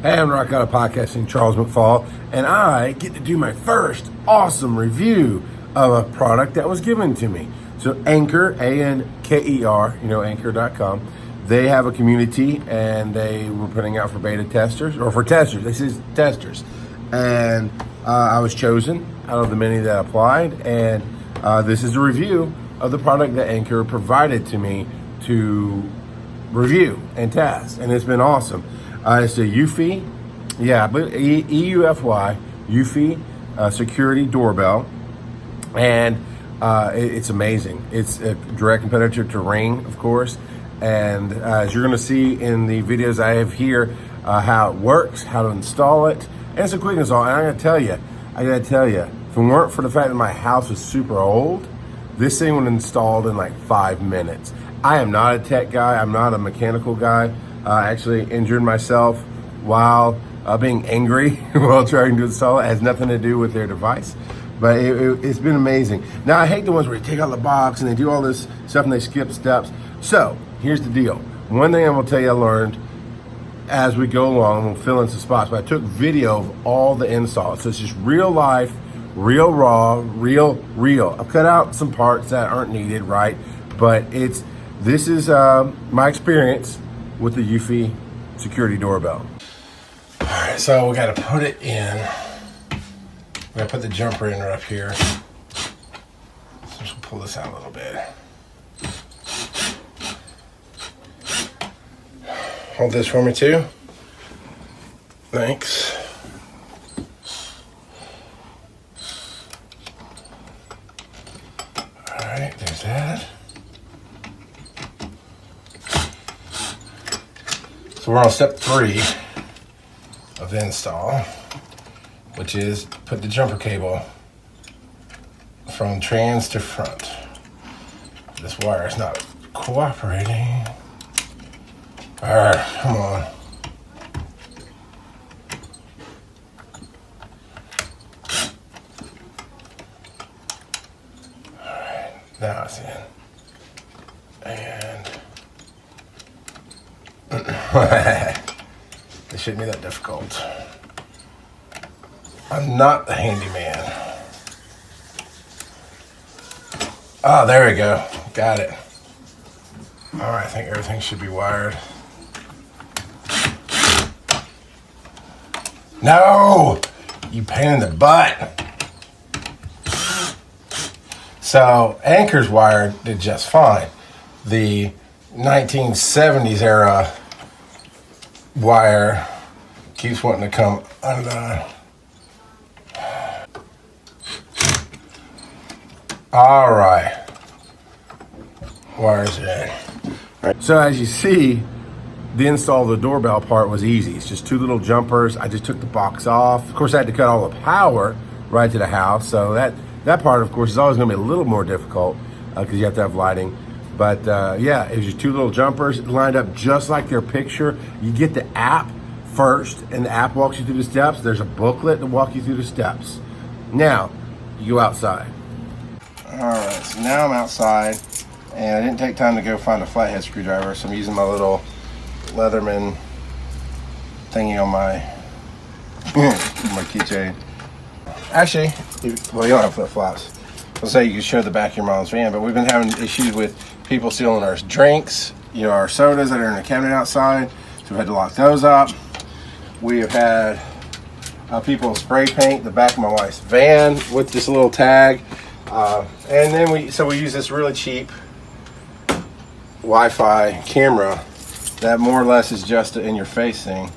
Hey, I'm Rock Out of Podcasting, Charles McFall, and I get to do my first awesome review of a product that was given to me. So Anker, A-N-K-E-R, Anker.com, they have a community and they were putting out for beta testers, or for testers, they say testers. And I was chosen out of the many that applied, and this is a review of the product that Anker provided to me to review and test, and it's been awesome. It's a EUFY, EUFY, EUFY Security Doorbell, and it's amazing. It's a direct competitor to Ring, of course, and as you're going to see in the videos I have here, how it works, how to install it, and it's a quick install. And I gotta tell you, if it weren't for the fact that my house is super old, this thing was installed in like 5 minutes. I am not a tech guy. I'm not a mechanical guy. Actually injured myself while being angry while trying to install it. It has nothing to do with their device, but it's been amazing. Now, I hate the ones where they take out the box and they do all this stuff and they skip steps. So here's the deal. One thing I'm gonna tell you I learned as we go along, we'll fill in some spots, but I took video of all the installs. So it's just real life, real raw, real. I've cut out some parts that aren't needed, right? But this is my experience with the EUFY Security Doorbell. All right, so we got to put it in. We got to put the jumper in right up here. So just pull this out a little bit. Hold this for me too. Thanks. All right, there's that. So we're on step 3 of the install, which is put the jumper cable from trans to front. This wire is not cooperating. All right, come on. All right, now it's in. And it shouldn't be that difficult. I'm not the handyman. Oh, there we go. Got it. All right, I think everything should be wired. No! You pain in the butt. So, Anker's wired did just fine. The 1970s era wire keeps wanting to come undone. All right, wire's in. All right. So as you see, the install of the doorbell part was easy. It's just 2 little jumpers. I just took the box off. Of course, I had to cut all the power right to the house. So that part, of course, is always going to be a little more difficult because you have to have lighting. But yeah, it was just 2 little jumpers lined up just like their picture. You get the app first, and the app walks you through the steps. There's a booklet to walk you through the steps. Now, you go outside. All right, so now I'm outside, and I didn't take time to go find a flathead screwdriver, so I'm using my little Leatherman thingy on my my keychain. Actually, well, you don't have flip-flops. I'll say you can show the back of your mom's van, but we've been having issues with people stealing our drinks, our sodas that are in the cabinet outside, so we've had to lock those up. We have had people spray paint the back of my wife's van with this little tag, and then we use this really cheap Wi-Fi camera that more or less is just an in-your-face thing.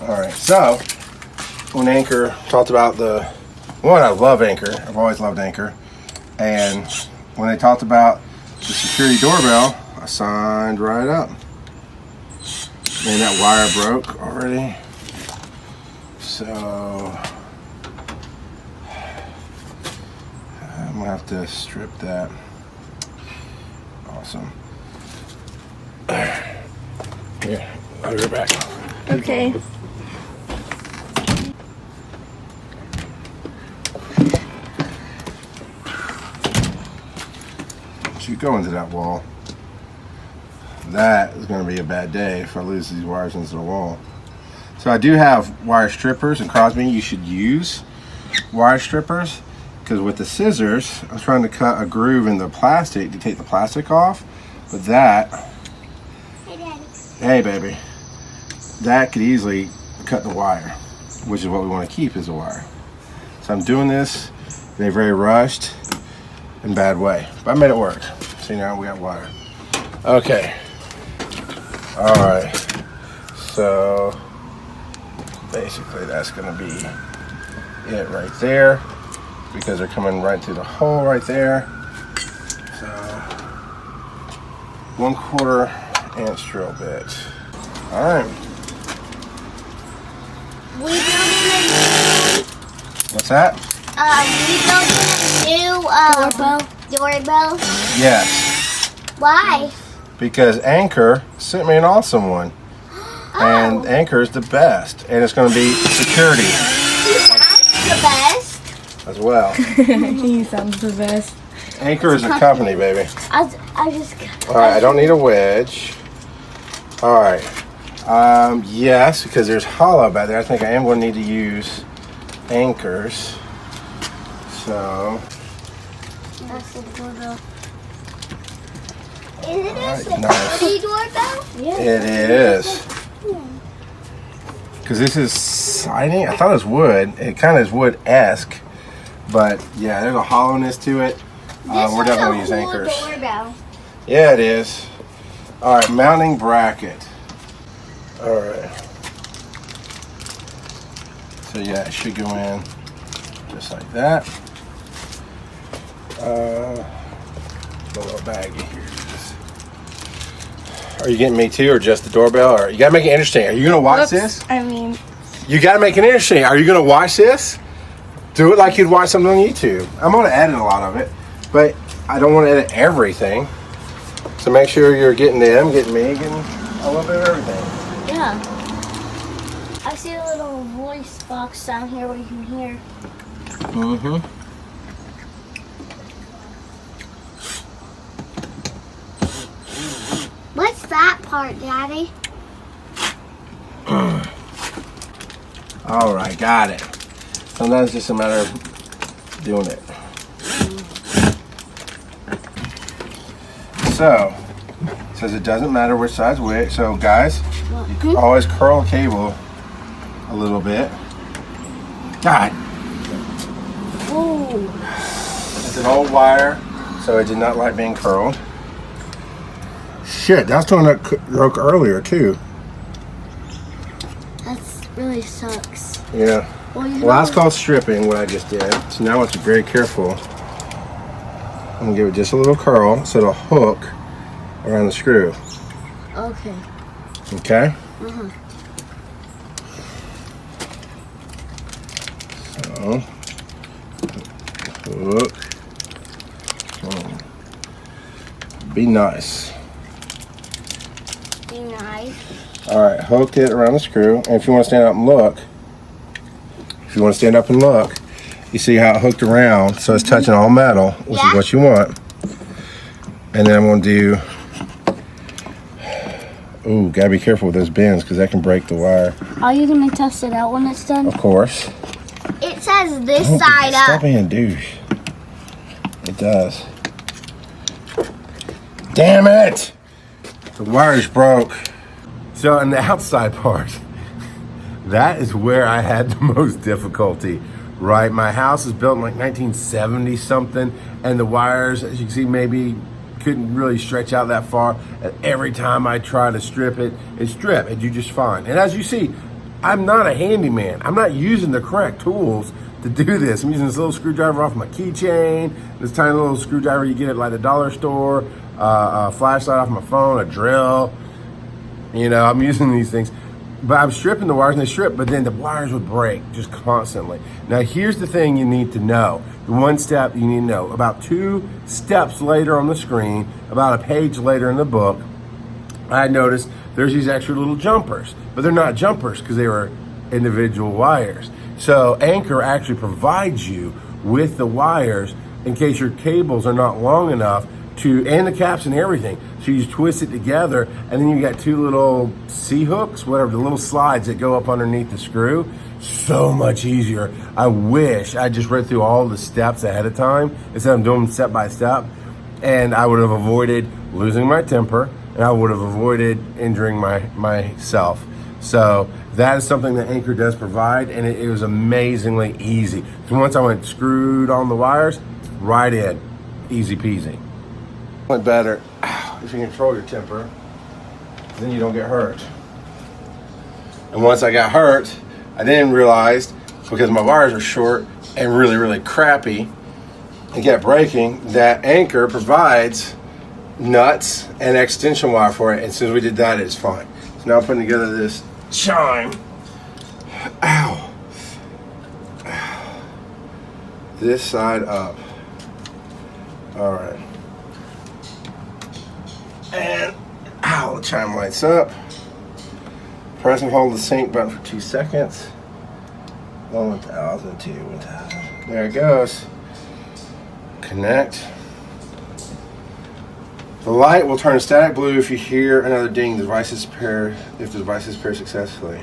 All right, so when Anker talked about I love Anker. I've always loved Anker. And when they talked about the security doorbell, I signed right up. And that wire broke already. So I'm gonna have to strip that. Awesome. Here, I'll be right back. Okay. So you go into that wall. That is going to be a bad day if I lose these wires into the wall. So I do have wire strippers, and Crosby, you should use wire strippers, because with the scissors, I was trying to cut a groove in the plastic to take the plastic off, but that, Hey, Daddy. hey baby, that could easily cut the wire, which is what we want to keep, is the wire. So I'm doing this in a very rushed and bad way, but I made it work. See, now we got wire. Okay. All right. So basically that's going to be it right there, because they're coming right through the hole right there. So 1/4 inch drill bit. All right. We building What's that? a new doorbell. Yes, Why? because Anker sent me an awesome one. And Anker is the best, and it's going to be security The best. as well. He sounds the best. Anker is a company, baby. I just. All right, I don't need a wedge. All right. Yes, because there's hollow back there. I think I am going to need to use anchors. So, That's the doorbell. Is it a Alright, nice. security doorbell? Yeah. it is. Because this is siding. I thought it was wood. It kind of is wood-esque. But, yeah, there's a hollowness to it. We're definitely going to use anchors. Doorbell. Yeah, it is. All right, mounting bracket. All right. So yeah, it should go in just like that. A little baggy here. Are you getting me too, or just the doorbell? Or you gotta make it interesting. Are you gonna watch this? I mean, You gotta make it interesting. Are you gonna watch this? Do it like you'd watch something on YouTube. I'm gonna edit a lot of it, but I don't want to edit everything. So make sure you're getting them, getting me, getting a little bit of everything. Yeah. I see a little voice box down here where you can hear. Mm-hmm. What's that part, Daddy? All right, got it. Sometimes it's just a matter of doing it. So, it says it doesn't matter which side's which. So, guys, you always curl a cable a little bit. God, Ooh. it's an old wire, so it did not like being curled. Shit, that's the one that broke earlier too. That really sucks. Yeah. Well, you Well, that's know- called stripping, what I just did. So now I have to be very careful. I'm gonna give it just a little curl so it'll hook around the screw. Okay. Okay? Uh-huh. So, hook. Be nice. Be nice. All right, hook it around the screw. And if you want to stand up and look, you see how it hooked around, so it's touching all metal, which is Yeah. what you want. And then I'm going to do, ooh, gotta be careful with those bends because that can break the wire. Are you gonna test it out when it's done? Of course. It says this Don't be- side Stop up. being a douche. It does. Damn it! The wires broke. So on the outside part, that is where I had the most difficulty, right? My house is built in like 1970 something, and the wires, as you can see, maybe couldn't really stretch out that far. And every time I try to strip it, and do just fine. And as you see, I'm not a handyman. I'm not using the correct tools to do this. I'm using this little screwdriver off my keychain, this tiny little screwdriver you get at like the dollar store, a flashlight off my phone, a drill. You know, I'm using these things, but I'm stripping the wires and they strip, but then the wires would break just constantly. Now, here's the thing you need to know. The one step you need to know. About 2 steps later on the screen, about a page later in the book, I noticed there's these extra little jumpers, but they're not jumpers because they were individual wires. So Anker actually provides you with the wires in case your cables are not long enough and the caps and everything. So you twist it together, and then you got two little C hooks, whatever, the little slides that go up underneath the screw. So much easier. I wish I just read through all the steps ahead of time instead of doing them step by step, and I would have avoided losing my temper, and I would have avoided injuring myself. So that is something that Anker does provide, and it was amazingly easy. So once I went screwed on the wires, right in, easy peasy. Went better if you control your temper, then you don't get hurt. And once I got hurt, I then realized, because my wires are short and really, really crappy and kept breaking, that Anker provides nuts and extension wire for it. And since we did that, it's fine. So now I'm putting together this chime. Ow. This side up. All right. And ow, the chime lights up. Press and hold the sync button for 2 seconds. 1,000, 1,000. There it goes. Connect. The light will turn static blue if you hear another ding. The device is paired. If the device is paired successfully.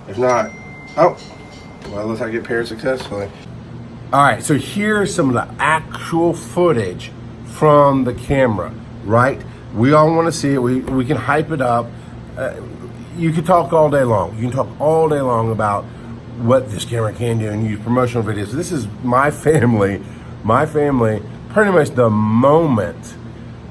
If not, oh, well, it looks like it paired successfully. All right, so here's some of the actual footage from the camera. Right? We all want to see it. We can hype it up. You can talk all day long. You can talk all day long about what this camera can do and use promotional videos. This is my family, pretty much the moment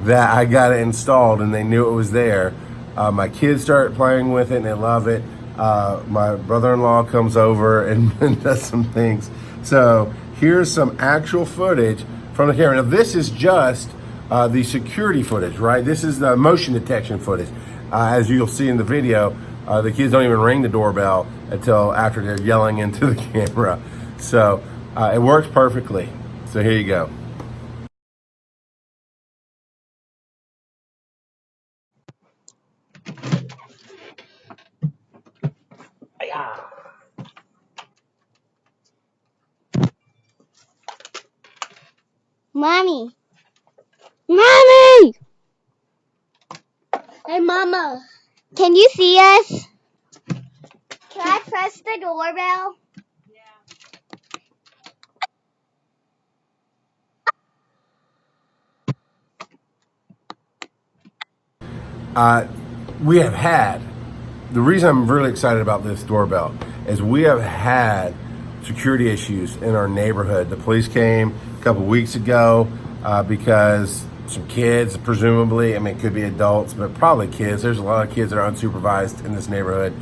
that I got it installed and they knew it was there. My kids started playing with it and they love it. My brother-in-law comes over and does some things. So here's some actual footage from the camera. Now this is just the security footage, right? This is the motion detection footage. As you'll see in the video, the kids don't even ring the doorbell until after they're yelling into the camera. So it works perfectly. So here you go. Mommy! Mommy! Hey, Mama. Can you see us? Can I press the doorbell? We have had, the reason I'm really excited about this doorbell is we have had security issues in our neighborhood. The police came a couple weeks ago because some kids, presumably, I mean, it could be adults, but probably kids. There's a lot of kids that are unsupervised in this neighborhood.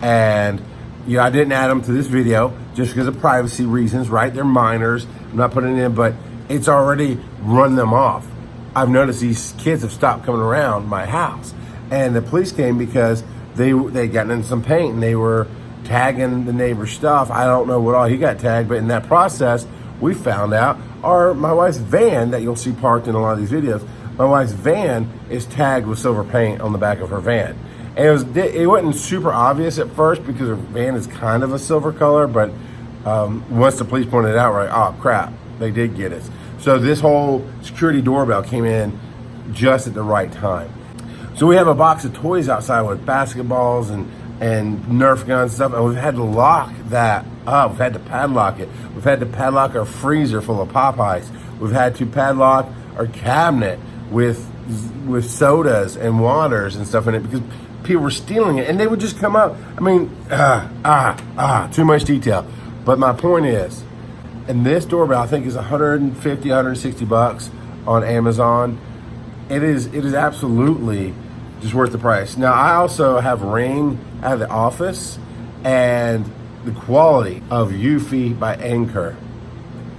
And, you know, I didn't add them to this video just because of privacy reasons, right? They're minors. I'm not putting it in, but it's already run them off. I've noticed these kids have stopped coming around my house. And the police came because they gotten in some paint and they were tagging the neighbor's stuff. I don't know what all he got tagged, but in that process, we found out my wife's van that you'll see parked in a lot of these videos, my wife's van is tagged with silver paint on the back of her van. And it wasn't super obvious at first because her van is kind of a silver color, but once the police pointed it out, right, oh crap, they did get us. So this whole security doorbell came in just at the right time. So we have a box of toys outside with basketballs and Nerf guns and stuff, and we've had to lock that up. We've had to padlock it. We've had to padlock our freezer full of Popeyes. We've had to padlock our cabinet with sodas and waters and stuff in it because people were stealing it, and they would just come up. I mean, too much detail. But my point is, and this doorbell I think is 150, 160 bucks on Amazon. It is absolutely just worth the price. Now I also have Ring out of the office, and the quality of EUFY by Anker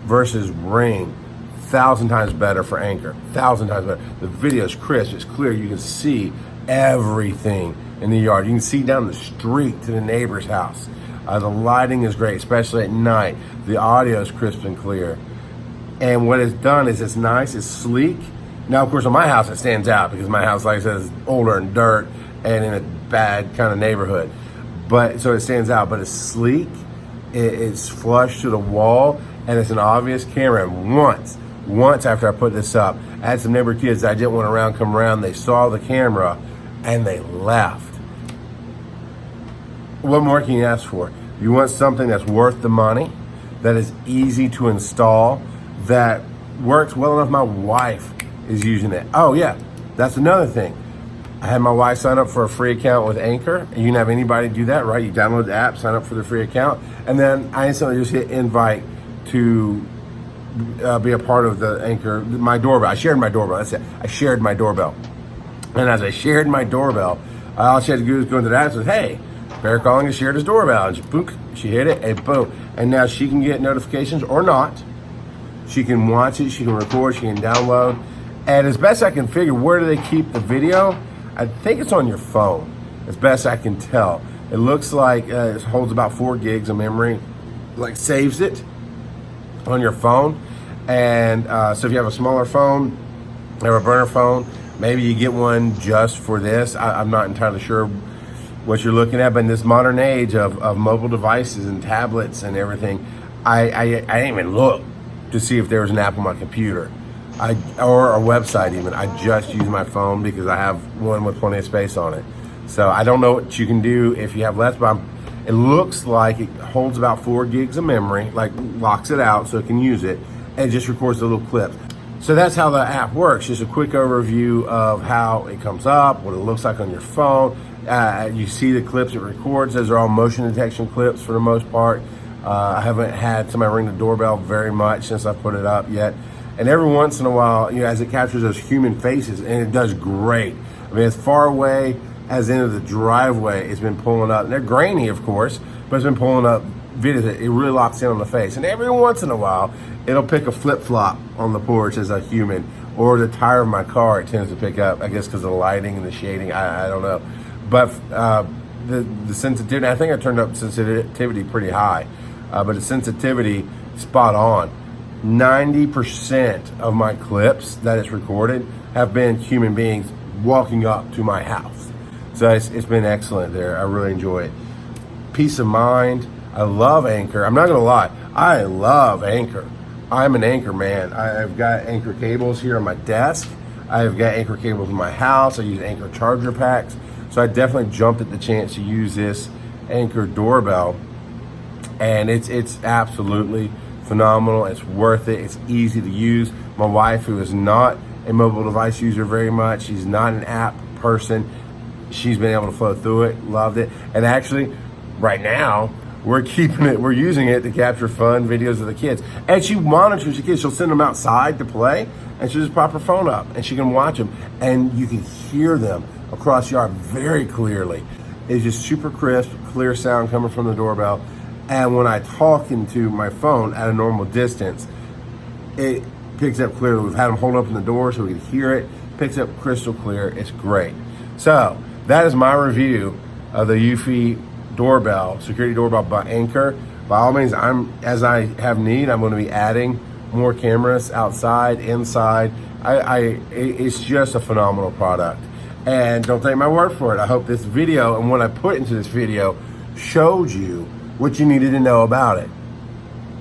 versus Ring, 1,000 times better for Anker, 1,000 times better. The video is crisp, it's clear, you can see everything in the yard. You can see down the street to the neighbor's house. The lighting is great, especially at night. The audio is crisp and clear. And what it's done is it's nice, it's sleek. Now, of course, on my house, it stands out because my house, like I said, is older and dirt and in a bad kind of neighborhood. But so it stands out, but it's sleek, it's flush to the wall, and it's an obvious camera. And once after I put this up. I had some neighbor kids that I didn't want come around. They saw the camera and they left. What more can you ask for? You want something that's worth the money, that is easy to install, that works well enough. My wife is using it. Oh yeah, that's another thing. I had my wife sign up for a free account with Anker. You can have anybody do that, right? You download the app, sign up for the free account, and then I instantly just hit invite to be a part of the Anker, my doorbell. I shared my doorbell, that's it. I shared my doorbell. And as I shared my doorbell, all she had to do was go into the app and say, hey, Bear Calling has shared his doorbell. And she hit it, and boom. And now she can get notifications or not. She can watch it, she can record, she can download. And as best I can figure, where do they keep the video? I think it's on your phone, as best I can tell. It looks like it holds about 4 gigs of memory, like saves it on your phone. And so if you have a smaller phone, you have a burner phone, maybe you get one just for this. I'm not entirely sure what you're looking at, but in this modern age of mobile devices and tablets and everything, I didn't even look to see if there was an app on my computer or a website even. I just use my phone because I have one with plenty of space on it. So I don't know what you can do if you have less, but it looks like it holds about 4 gigs of memory, like locks it out so it can use it, and just records the little clips. So that's how the app works. Just a quick overview of how it comes up, what it looks like on your phone. You see the clips it records. Those are all motion detection clips for the most part. I haven't had somebody ring the doorbell very much since I put it up yet. And every once in a while, you know, as it captures those human faces, and it does great. I mean, as far away as into the driveway, it's been pulling up. And they're grainy, of course, but it's been pulling up videos that it really locks in on the face. And every once in a while, it'll pick a flip-flop on the porch as a human, or the tire of my car it tends to pick up, I guess because of the lighting and the shading, I don't know. But the sensitivity, I think I turned up sensitivity pretty high, but the sensitivity, spot on. 90% of my clips that it's recorded have been human beings walking up to my house. So it's been excellent there. I really enjoy it. Peace of mind. I love Anker. I'm not gonna lie, I love Anker. I'm an Anker man. I've got Anker cables here on my desk. I've got Anker cables in my house. I use Anker charger packs. So I definitely jumped at the chance to use this Anker doorbell. And it's absolutely phenomenal. It's worth it. It's easy to use. My wife, who is not a mobile device user very much, she's not an app person, she's been able to flow through it, loved it. And actually, right now, we're using it to capture fun videos of the kids. And she monitors the kids. She'll send them outside to play, and she'll just pop her phone up, and she can watch them. And you can hear them across the yard very clearly. It's just super crisp, clear sound coming from the doorbell. And when I talk into my phone at a normal distance, it picks up clearly. We've had them hold up in the door so we can hear it. Picks up crystal clear. It's great. So that is my review of the EUFY doorbell, security doorbell by Anker. By all means, as I have need, I'm going to be adding more cameras outside, inside. It's just a phenomenal product. And don't take my word for it. I hope this video and what I put into this video showed you what you needed to know about it.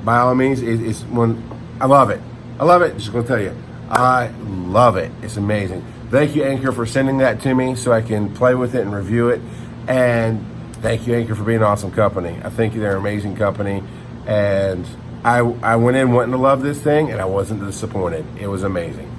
By all means, I love it. I love it. Just gonna tell you, I love it. It's amazing. Thank you, Anker, for sending that to me so I can play with it and review it. And thank you, Anker, for being an awesome company. I think they're an amazing company. And I went in wanting to love this thing, and I wasn't disappointed. It was amazing.